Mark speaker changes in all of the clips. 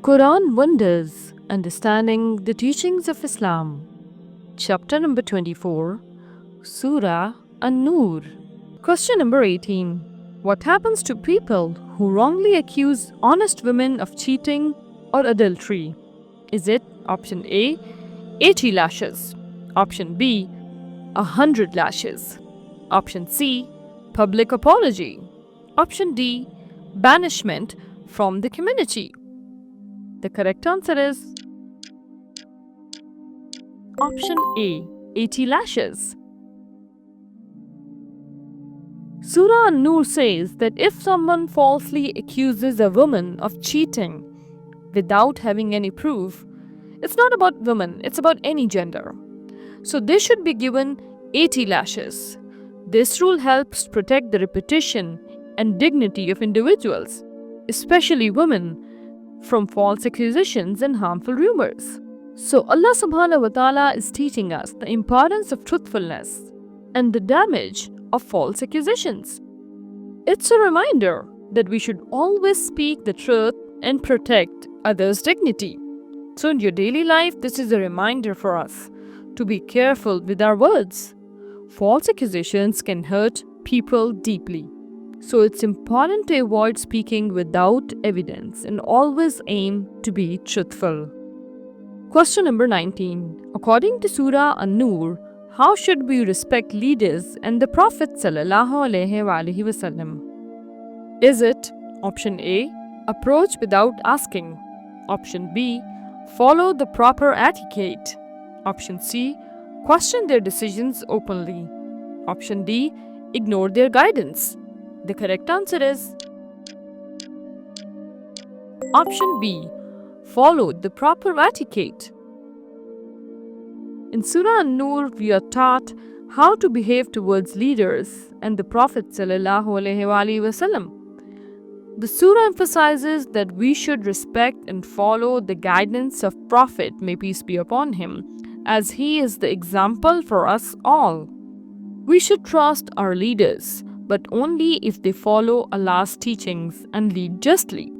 Speaker 1: Quran Wonders, Understanding the Teachings of Islam. Chapter number 24, Surah An-Nur. Question number 18. What happens to people who wrongly accuse honest women of cheating or adultery? Is it option A, 80 lashes, option B, 100 lashes, option C, public apology, option D, banishment from the community? The correct answer is option A, 80 lashes. Surah An-Nur says that if someone falsely accuses a woman of cheating without having any proof, it's not about women, it's about any gender. So they should be given 80 lashes. This rule helps protect the reputation and dignity of individuals, especially women, from false accusations and harmful rumors. So Allah subhanahu wa ta'ala is teaching us the importance of truthfulness and the damage of false accusations. It's a reminder that we should always speak the truth and protect others' dignity. So in your daily life, this is a reminder for us to be careful with our words. False accusations can hurt people deeply. So it's important to avoid speaking without evidence and always aim to be truthful. Question number 19. According to Surah An-Nur, how should we respect leaders and the Prophet ﷺ? Is it option A, approach without asking, option B, follow the proper etiquette, option C, question their decisions openly, option D, ignore their guidance? The correct answer is option B, follow the proper etiquette. In Surah An-Nur, we are taught how to behave towards leaders and the Prophet ﷺ. The surah emphasizes that we should respect and follow the guidance of Prophet, may peace be upon him, as he is the example for us all. We should trust our leaders, but only if they follow Allah's teachings and lead justly.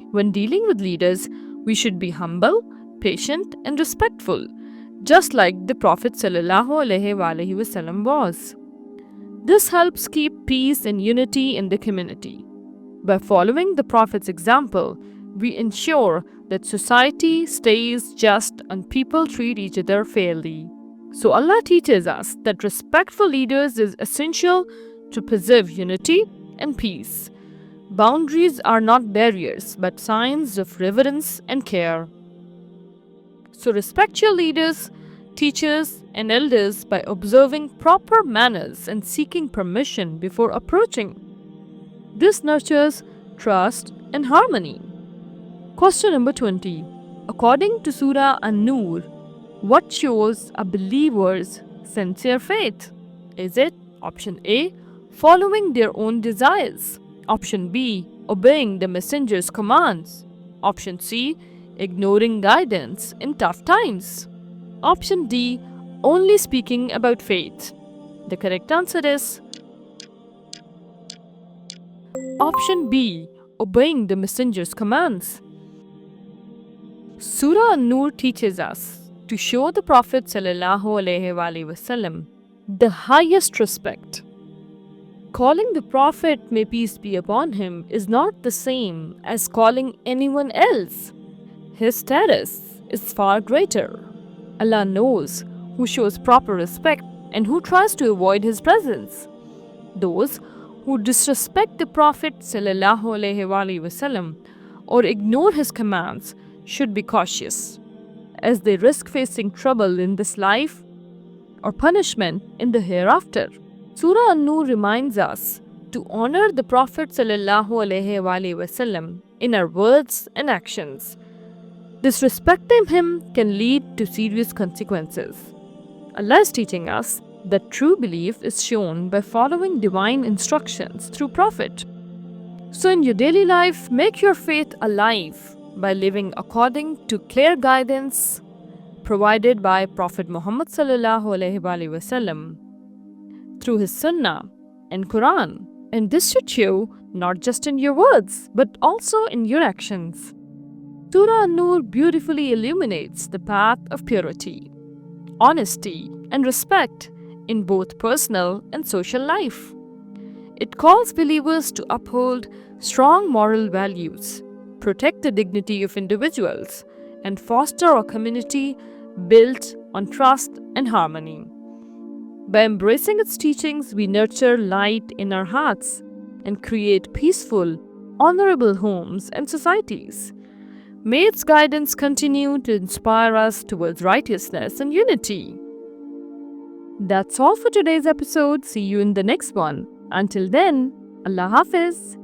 Speaker 1: When dealing with leaders, we should be humble, patient, and respectful, just like the Prophet ﷺ was. This helps keep peace and unity in the community. By following the Prophet's example, we ensure that society stays just and people treat each other fairly. So Allah teaches us that respect for leaders is essential to preserve unity and peace. Boundaries are not barriers, but signs of reverence and care. So respect your leaders, teachers, and elders by observing proper manners and seeking permission before approaching. This nurtures trust and harmony. Question number 20. According to Surah An-Nur, what shows a believer's sincere faith? Is it option A, following their own desires, option B, obeying the messenger's commands, option C, ignoring guidance in tough times, option D, only speaking about faith? The correct answer is option B, obeying the messenger's commands. Surah An-Nur teaches us to show the Prophet ﷺ the highest respect. Calling the Prophet, may peace be upon him, is not the same as calling anyone else. His status is far greater. Allah knows who shows proper respect and who tries to avoid his presence. Those who disrespect the Prophet ﷺ or ignore his commands should be cautious, as they risk facing trouble in this life or punishment in the hereafter. Surah An-Nur reminds us to honor the Prophet ﷺ in our words and actions. Disrespecting him can lead to serious consequences. Allah is teaching us that true belief is shown by following divine instructions through Prophet. So in your daily life, make your faith alive by living according to clear guidance provided by Prophet Muhammad ﷺ through his Sunnah and Quran. And this should show not just in your words, but also in your actions. Surah An-Nur beautifully illuminates the path of purity, honesty, and respect in both personal and social life. It calls believers to uphold strong moral values, protect the dignity of individuals, and foster a community built on trust and harmony. By embracing its teachings, we nurture light in our hearts and create peaceful, honorable homes and societies. May its guidance continue to inspire us towards righteousness and unity. That's all for today's episode. See you in the next one. Until then, Allah Hafiz.